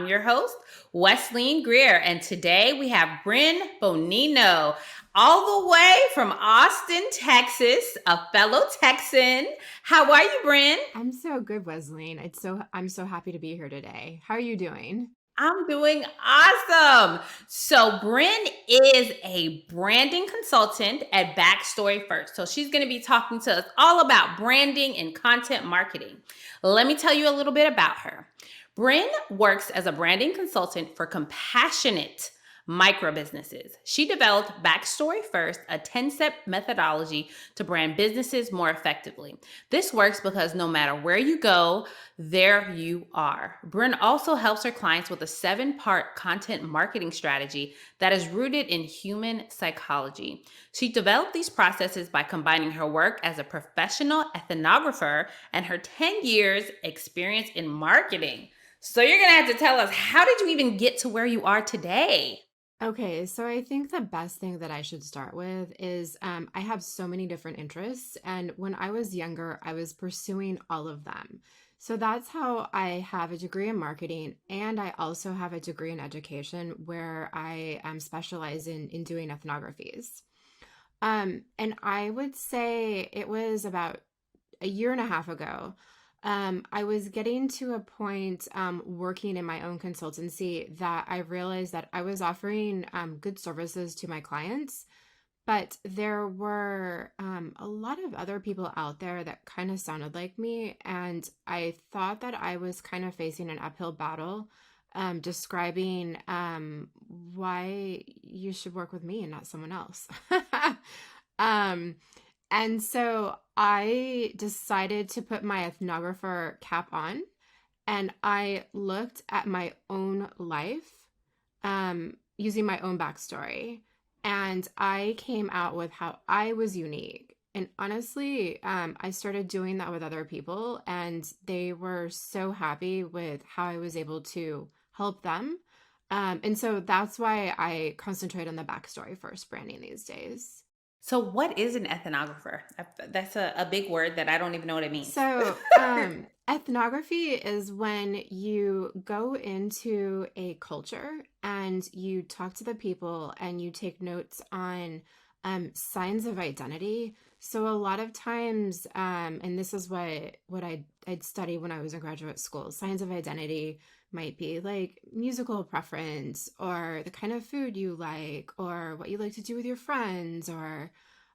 I'm your host, Wesleyne Greer, and today we have Bryn Bonino, all the way from Austin, Texas, a fellow Texan. How are you, Bryn? I'm so good, Wesleyne. I'm so happy to be here today. How are you doing? I'm doing awesome. So, Bryn is a branding consultant at Backstory First. So, she's going to be talking to us all about branding and content marketing. Let me tell you a little bit about her. Bryn works as a branding consultant for compassionate micro businesses. She developed Backstory First, a 10-step methodology to brand businesses more effectively. This works because no matter where you go, there you are. Bryn also helps her clients with a 7-part content marketing strategy that is rooted in human psychology. She developed these processes by combining her work as a professional ethnographer and her 10 years experience in marketing. So you're going to have to tell us, how did you even get to where you are today? Okay, so I think the best thing that I should start with is I have so many different interests. And when I was younger, I was pursuing all of them. So that's how I have a degree in marketing. And I also have a degree in education where I specialize in doing ethnographies. And I would say it was about a year and a half ago. I was getting to a point working in my own consultancy that I realized that I was offering good services to my clients, but there were a lot of other people out there that kind of sounded like me. And I thought that I was kind of facing an uphill battle describing why you should work with me and not someone else. um, and so I decided to put my ethnographer cap on and I looked at my own life using my own backstory. And I came out with how I was unique. And honestly, I started doing that with other people, and they were so happy with how I was able to help them. And so that's why I concentrate on the backstory first branding these days. So, what is an ethnographer? That's a big word that I don't even know what it means. Ethnography is when you go into a culture and you talk to the people and you take notes on signs of identity. So, a lot of times, and this is what I'd study when I was in graduate school, signs of identity might be like musical preference or the kind of food you like or what you like to do with your friends or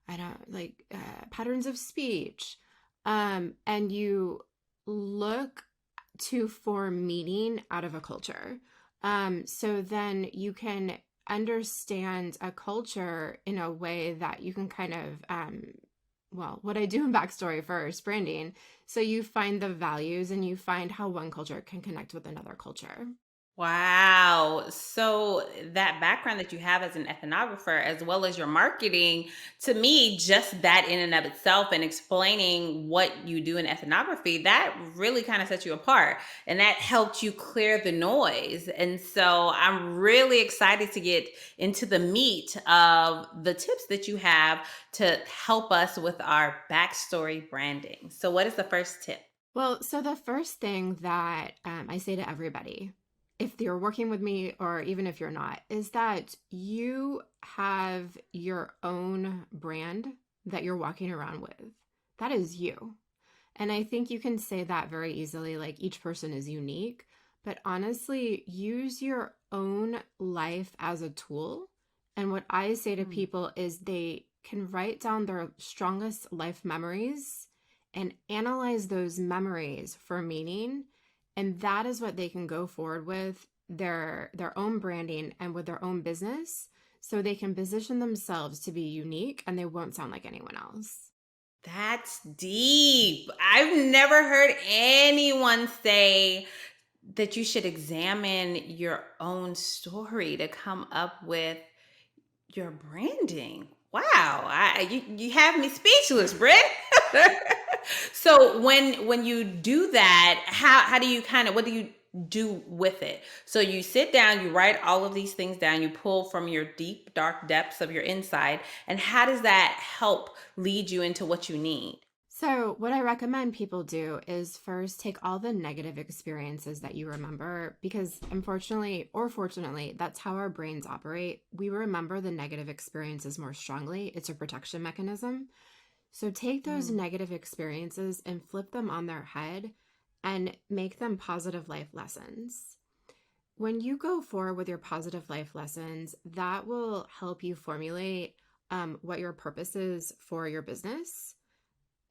I don't like patterns of speech. And you look to form meaning out of a culture. So then you can understand a culture in a way that you can kind of, well, what I do in backstory first, branding. So you find the values and you find how one culture can connect with another culture. Wow. So that background that you have as an ethnographer, as well as your marketing, to me, just that in and of itself and explaining what you do in ethnography, that really kind of sets you apart. And that helped you clear the noise. And so I'm really excited to get into the meat of the tips that you have to help us with our backstory branding. So, what is the first tip? Well, so the first thing that I say to everybody, if you're working with me or even if you're not, is that you have your own brand that you're walking around with. That is you. And I think you can say that very easily, like each person is unique. But honestly, use your own life as a tool. And what I say to people is they can write down their strongest life memories and analyze those memories for meaning. And that is what they can go forward with their own branding and with their own business so they can position themselves to be unique and they won't sound like anyone else. That's deep. I've never heard anyone say that you should examine your own story to come up with your branding. Wow, you have me speechless, Britt. So when you do that, how do you kind of what do you do with it? So you sit down, you write all of these things down, you pull from your deep dark depths of your inside, and how does that help lead you into what you need? So, what I recommend people do is first take all the negative experiences that you remember, because unfortunately or fortunately, that's how our brains operate. We remember the negative experiences more strongly. It's a protection mechanism. So, take those Mm. negative experiences and flip them on their head and make them positive life lessons. When you go forward with your positive life lessons, that will help you formulate what your purpose is for your business.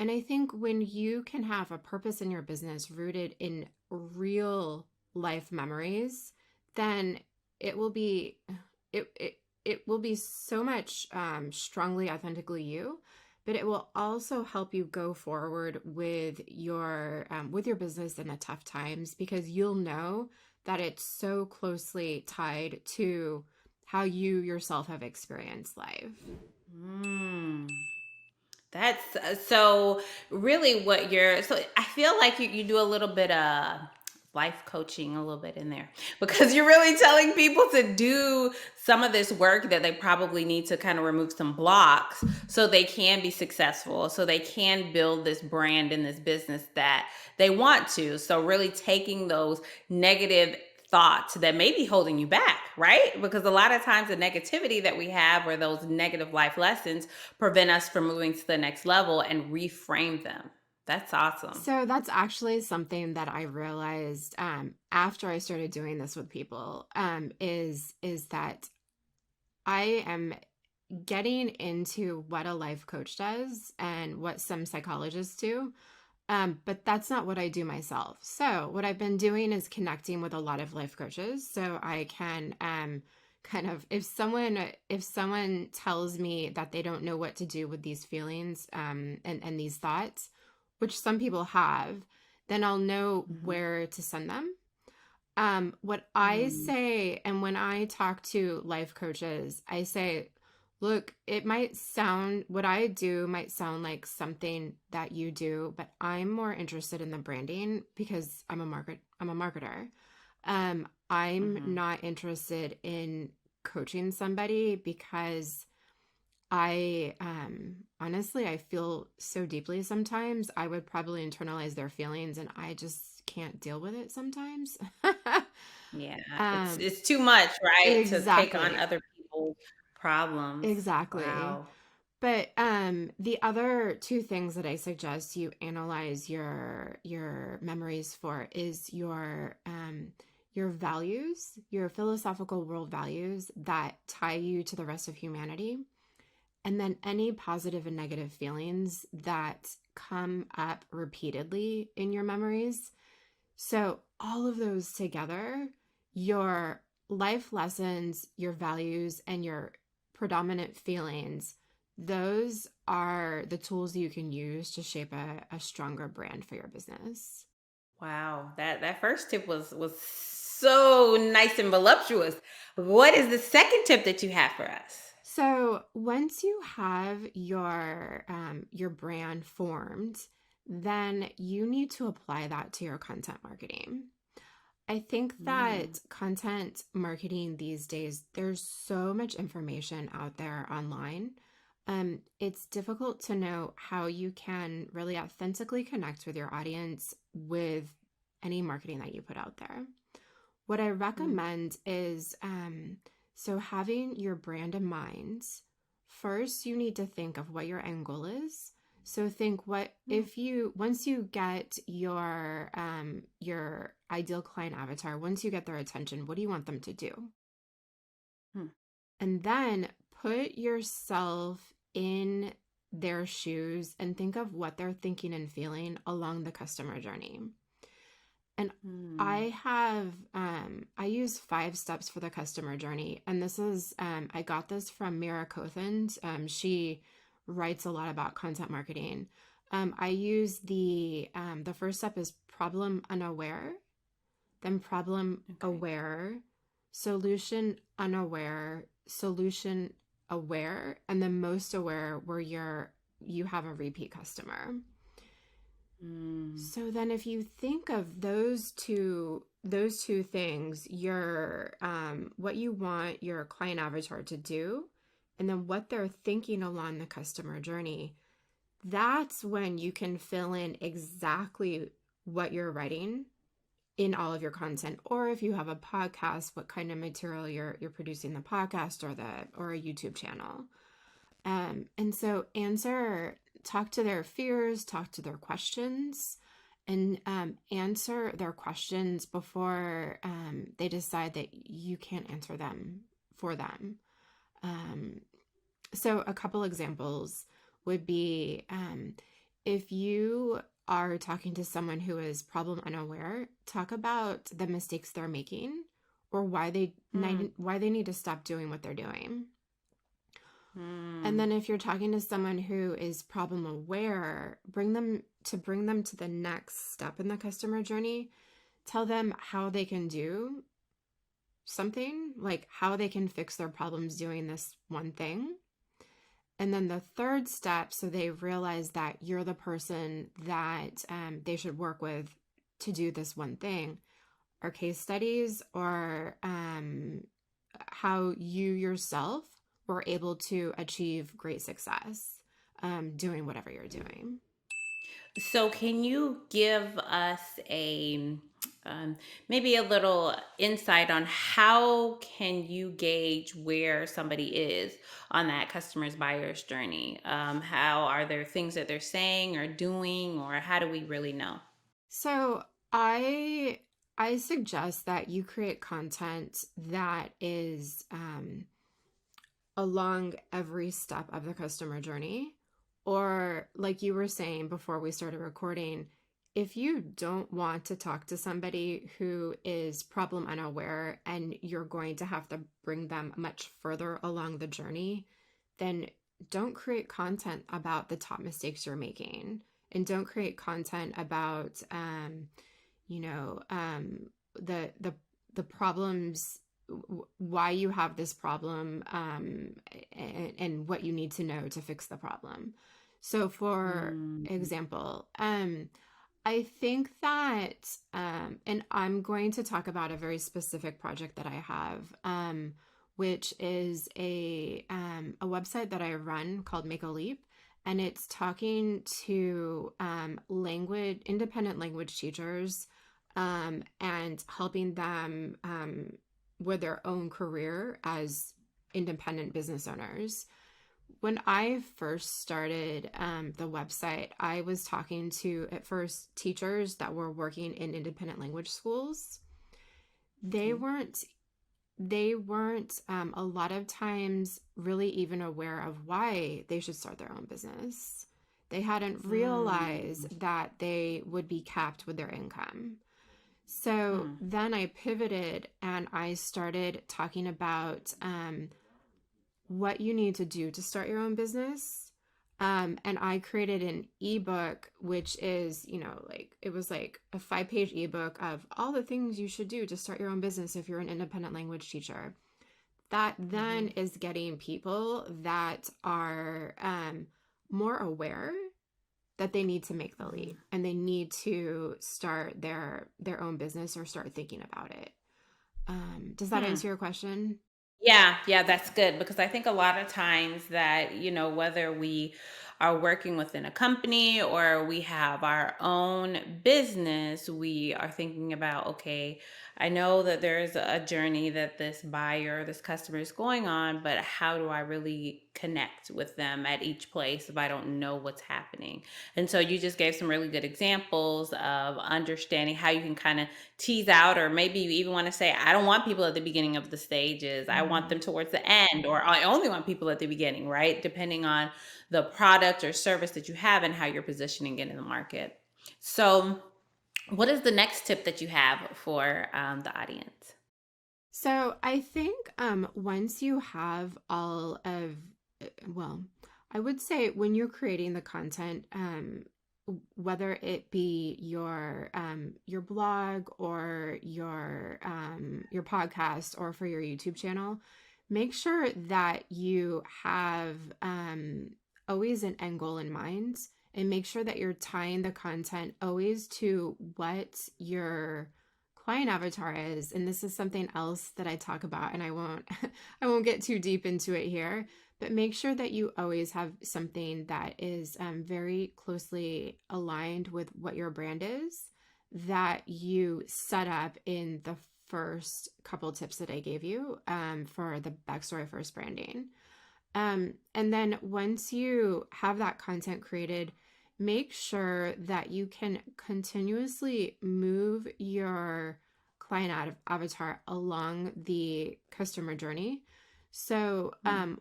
And I think when you can have a purpose in your business rooted in real life memories, then it will be it will be so much strongly authentically you, but it will also help you go forward with your business in the tough times, because you'll know that it's so closely tied to how you yourself have experienced life. Mm. That's so really what you're, so I feel like you do a little bit of life coaching a little bit in there, because you're really telling people to do some of this work that they probably need to kind of remove some blocks so they can be successful, so they can build this brand in this business that they want to. So really taking those negative thoughts that may be holding you back, right? Because a lot of times the negativity that we have, or those negative life lessons, prevent us from moving to the next level and reframe them. That's awesome. So that's actually something that I realized after I started doing this with people, is that I am getting into what a life coach does and what some psychologists do. But that's not what I do myself. So what I've been doing is connecting with a lot of life coaches, so I can kind of, if someone tells me that they don't know what to do with these feelings and these thoughts, which some people have, then I'll know Mhm. where to send them. What I Mm. say, and when I talk to life coaches, I say, look, it might sound, what I do might sound like something that you do, but I'm more interested in the branding because I'm a marketer. I'm Mhm. not interested in coaching somebody because I honestly, I feel so deeply sometimes. I would probably internalize their feelings and I just can't deal with it sometimes. Yeah, it's um it's too much, right? To take on exactly. other people's problems. Exactly. Wow. But the other two things that I suggest you analyze your memories for is your values, your philosophical world values that tie you to the rest of humanity, and then any positive and negative feelings that come up repeatedly in your memories. So, all of those together, your life lessons, your values, and your predominant feelings, those are the tools you can use to shape a stronger brand for your business. Wow. That first tip was so nice and voluptuous. What is the second tip that you have for us? So once you have your brand formed, then you need to apply that to your content marketing. I think Mm. that content marketing these days, there's so much information out there online. It's difficult to know how you can really authentically connect with your audience with any marketing that you put out there. What I Mm. recommend is so having your brand in mind, first you need to think of what your end goal is. So think, what Mm. if you once you get your ideal client avatar, once you get their attention, what do you want them to do? Mm. And then put yourself in their shoes and think of what they're thinking and feeling along the customer journey. And Mm. I use 5 steps for the customer journey. And this is, I got this from Mira Kothand. She writes a lot about content marketing. I use the first step is problem unaware, then problem Okay. aware, solution unaware, solution aware, and then most aware where you have a repeat customer. Mm. So then if you think of those two things, your what you want your client avatar to do, and then what they're thinking along the customer journey, that's when you can fill in exactly what you're writing in all of your content. Or if you have a podcast, what kind of material you're producing the podcast or a YouTube channel. And so talk to their fears, talk to their questions, and answer their questions before they decide that you can't answer them for them. Um, so a couple examples would be if you are talking to someone who is problem unaware, talk about the mistakes they're making or Mm, why they need to stop doing what they're doing. And mm, then if you're talking to someone who is problem aware, bring them to the next step in the customer journey. Tell them how they can do something, like how they can fix their problems doing this one thing. And then the third step, so they realize that you're the person that they should work with to do this one thing, are case studies or how you yourself were able to achieve great success doing whatever you're doing. So, can you give us a um, maybe a little insight on how can you gauge where somebody is on that customer's buyer's journey? How are there things that they're saying or doing, or how do we really know? So I suggest that you create content that is along every step of the customer journey. Or, like you were saying before we started recording, if you don't want to talk to somebody who is problem unaware and you're going to have to bring them much further along the journey, then don't create content about the top mistakes you're making. And don't create content about, you know, the problems, why you have this problem, and what you need to know to fix the problem. So, for Mm, example, I think that, and I'm going to talk about a very specific project that I have, which is a website that I run called Make a Leap. And it's talking to independent language teachers, and helping them with their own career as independent business owners. When I first started the website, I was talking to, at first, teachers that were working in independent language schools. They okay. weren't they weren't a lot of times really even aware of why they should start their own business. They hadn't Mm, realized that they would be capped with their income. So mm, then I pivoted and I started talking about what you need to do to start your own business. And I created an ebook, which is, like it was like a 5-page ebook of all the things you should do to start your own business if you're an independent language teacher. That then mhm. is getting people that are more aware that they need to make the leap and they need to start their own business or start thinking about it. Does that Hmm. answer your question? Yeah, yeah, that's good because I think a lot of times that, whether we are working within a company or we have our own business, we are thinking about, okay, I know that there's a journey that this buyer, this customer is going on, but how do I really connect with them at each place if I don't know what's happening? And so you just gave some really good examples of understanding how you can kind of tease out, or maybe you even want to say, I don't want people at the beginning of the stages, I want Mm-hmm. them towards the end, or I only want people at the beginning, right? Depending on the product or service that you have and how you're positioning it in the market. So what is the next tip that you have for the audience? So I think once you have all of, well, I would say when you're creating the content, whether it be your blog or your podcast or for your YouTube channel, make sure that you have always an end goal in mind, and make sure that you're tying the content always to what your client avatar is. And this is something else that I talk about, and I won't I won't get too deep into it here, but make sure that you always have something that is very closely aligned with what your brand is, that you set up in the first couple tips that I gave you for the backstory first branding. And then once you have that content created, make sure that you can continuously move your client avatar along the customer journey. So,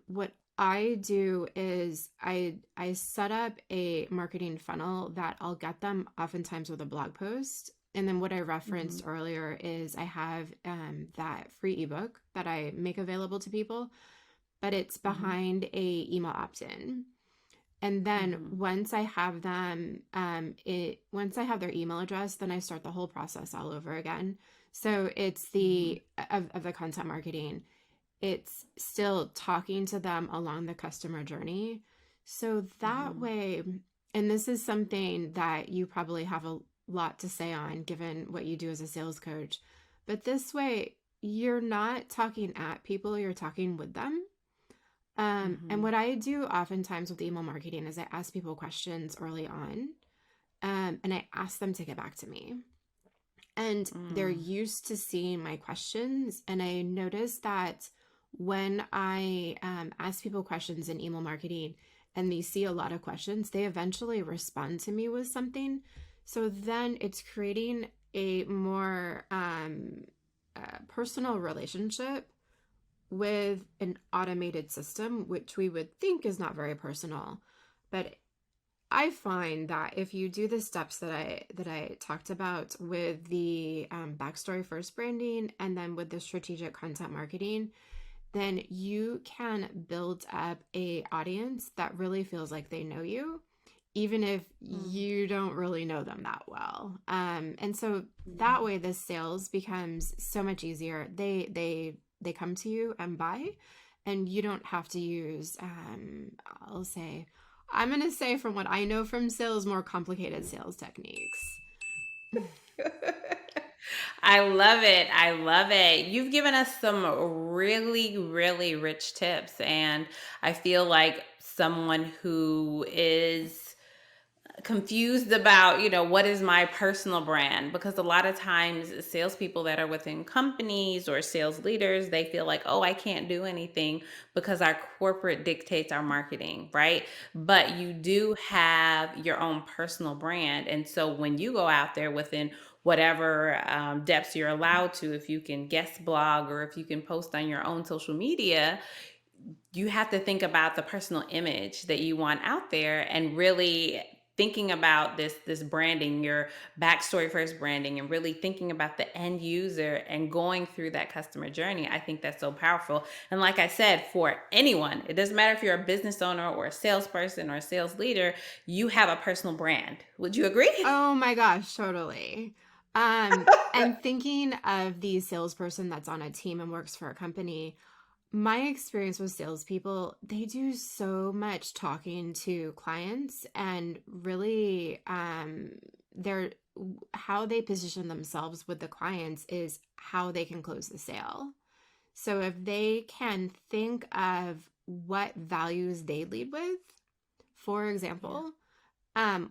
what I do is I set up a marketing funnel that I'll get them oftentimes with a blog post. And then what I Mm-hmm. referenced earlier is I have that free ebook that I make available to people, but it's Mm-hmm. behind a email opt-in. And then Mm-hmm. once I have them, once I have their email address, then I start the whole process all over again. So it's Mm-hmm. the of the content marketing. It's still talking to them along the customer journey. So that Mm-hmm. way, and this is something that you probably have a lot to say on given what you do as a sales coach, but this way you're not talking at people, you're talking with them. And Mm-hmm. what I do oftentimes with email marketing is I ask people questions early on, and I ask them to get back to me. And they're Mm. used to seeing my questions. And I notice that when I ask people questions in email marketing and they see a lot of questions, they eventually respond to me with something. So then it's creating a more personal relationship with an automated system, which we would think is not very personal. But I find that if you do the steps that I talked about with the backstory first branding and then with the strategic content marketing, then you can build up a audience that really feels like they know you, even if Mm. you don't really know them that well. And so that Mm. way, the sales becomes so much easier. They come to you and buy, and you don't have to use. I'll say, I'm gonna say from what I know from sales, more complicated sales techniques. I love it. I love it. You've given us some really, really rich tips. And I feel like someone who is confused about, what is my personal brand? Because a lot of times salespeople that are within companies or sales leaders, they feel like, oh, I can't do anything because our corporate dictates our marketing, right? But you do have your own personal brand. And so when you go out there within whatever depths you're allowed to, if you can guest blog or if you can post on your own social media, you have to think about the personal image that you want out there and really thinking about this branding, your backstory first branding, and really thinking about the end user and going through that customer journey. I think that's so powerful. And like I said, for anyone, it doesn't matter if you're a business owner or a salesperson or a sales leader, you have a personal brand. Would you agree? Oh my gosh, totally. And thinking of the salesperson that's on a team and works for a company, my experience with salespeople, they do so much talking to clients and really they're how they position themselves with the clients is how they can close the sale. So if they can think of what values they lead with, for Yeah. example,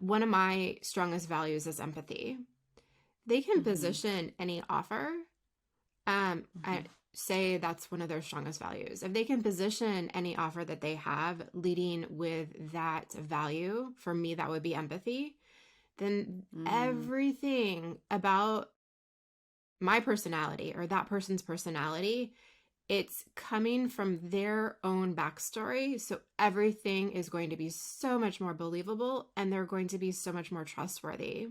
one of my strongest values is empathy. They can Mm-hmm. position any offer. I Mm-hmm. say that's one of their strongest values. If they can position any offer that they have leading with that value, for me, that would be empathy. Then Mm. everything about my personality or that person's personality, it's coming from their own backstory. So everything is going to be so much more believable and they're going to be so much more trustworthy.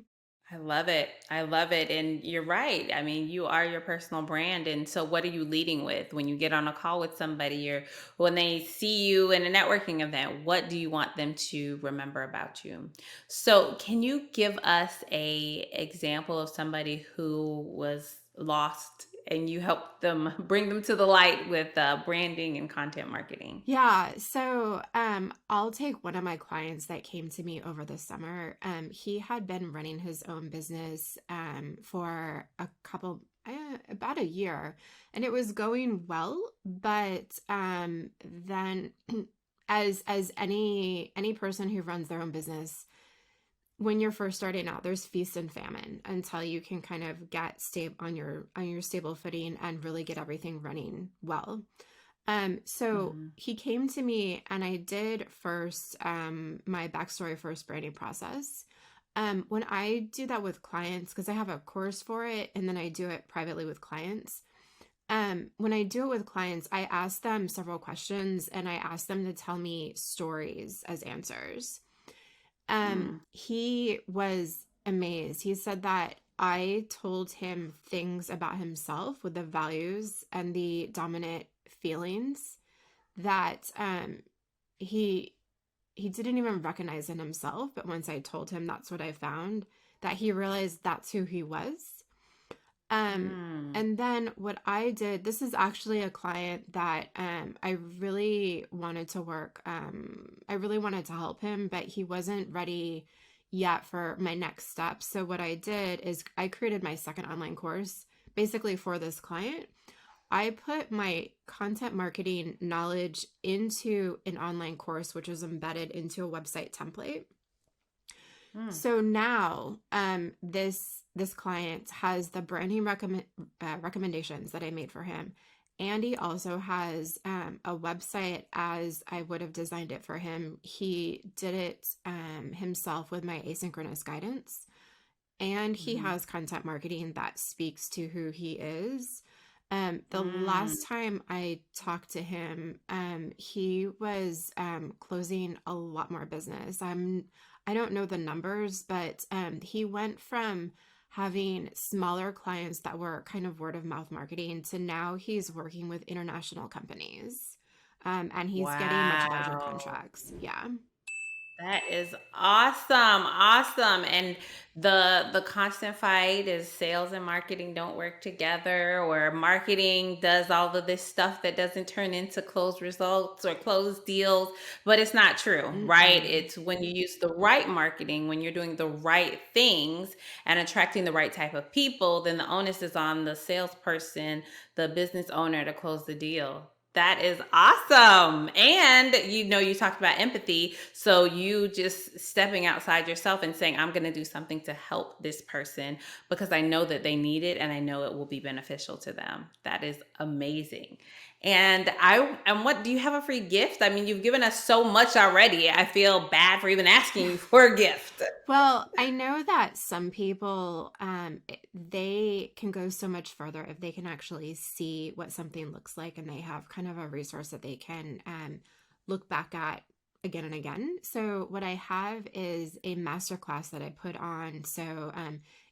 I love it. I love it. And you're right. I mean, you are your personal brand. And so, what are you leading with when you get on a call with somebody or when they see you in a networking event? What do you want them to remember about you? So, can you give us a example of somebody who was lost and you helped them bring them to the light with branding and content marketing? Yeah, so I'll take one of my clients that came to me over the summer. He had been running his own business for about a year, and it was going well. But then as any person who runs their own business, when you're first starting out, there's feast and famine until you can kind of get stable on your stable footing and really get everything running well. So Mhm. he came to me and I did first my backstory first branding process. When I do that with clients, because I have a course for it and then I do it privately with clients. When I do it with clients, I ask them several questions and I ask them to tell me stories as answers. Mm. He was amazed. He said that I told him things about himself with the values and the dominant feelings that he he didn't even recognize in himself, but once I told him that's what I found, that he realized that's who he was. Um, Mm. and then what I did, this is actually a client that I really wanted to work. I really wanted to help him, but he wasn't ready yet for my next step. So what I did is I created my second online course basically for this client. I put my content marketing knowledge into an online course, which was embedded into a website template. Mm. So now, this client has the branding recommendations that I made for him, and he also has a website as I would have designed it for him. He did it himself with my asynchronous guidance, and he Mhm. has content marketing that speaks to who he is. The Mm. last time I talked to him, he was closing a lot more business. I don't know the numbers, but he went from having smaller clients that were kind of word of mouth marketing to now he's working with international companies, and he's getting much larger Wow. contracts. Yeah. That is awesome. Awesome. And the constant fight is sales and marketing don't work together, or marketing does all of this stuff that doesn't turn into closed results or closed deals, but it's not true, right? Mm-mm. It's when you use the right marketing, when you're doing the right things and attracting the right type of people, then the onus is on the salesperson, the business owner, to close the deal. That is awesome. And you talked about empathy. So you just stepping outside yourself and saying, I'm going to do something to help this person because I know that they need it and I know it will be beneficial to them. That is amazing. And what do you have a free gift? I mean, you've given us so much already. I feel bad for even asking you for a gift. Well, I know that some people they can go so much further if they can actually see what something looks like and they have kind of a resource that they can look back at again and again. So what I have is a masterclass that I put on. So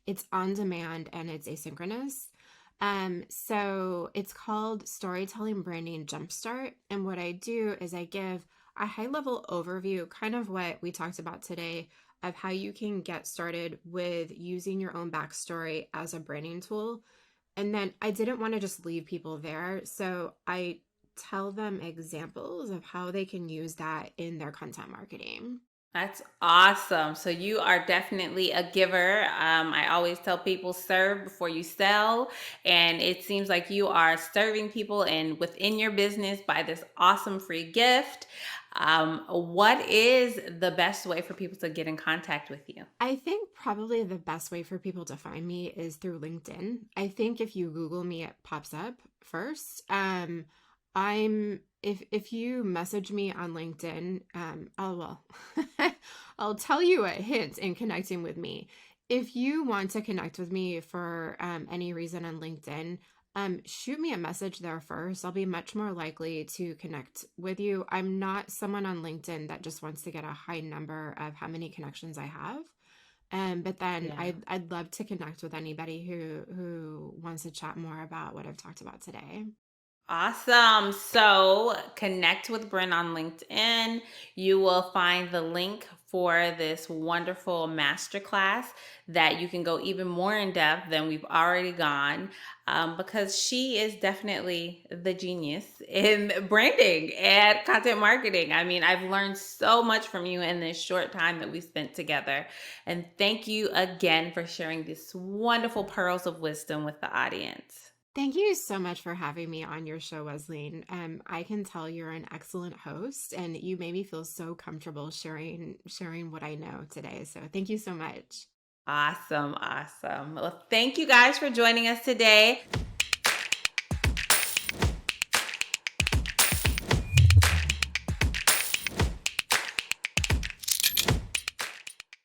it's on demand and it's asynchronous. So it's called Storytelling Branding Jumpstart. And what I do is I give a high level overview, kind of what we talked about today, of how you can get started with using your own backstory as a branding tool. And then I didn't want to just leave people there. So I tell them examples of how they can use that in their content marketing. That's awesome. So you are definitely a giver. I always tell people serve before you sell. And it seems like you are serving people and within your business by this awesome free gift. What is the best way for people to get in contact with you? I think probably the best way for people to find me is through LinkedIn. I think if you Google me, it pops up first. I'm if you message me on LinkedIn, I'll tell you a hint in connecting with me. If you want to connect with me for any reason on LinkedIn, shoot me a message there first. I'll be much more likely to connect with you. I'm not someone on LinkedIn that just wants to get a high number of how many connections I have. But then Yeah. I'd love to connect with anybody who wants to chat more about what I've talked about today. Awesome. So connect with Bryn on LinkedIn. You will find the link for this wonderful masterclass that you can go even more in depth than we've already gone, because she is definitely the genius in branding and content marketing. I mean, I've learned so much from you in this short time that we spent together. And thank you again for sharing these wonderful pearls of wisdom with the audience. Thank you so much for having me on your show, Wesleyne. I can tell you're an excellent host, and you made me feel so comfortable sharing what I know today. So thank you so much. Awesome. Awesome. Well, thank you guys for joining us today.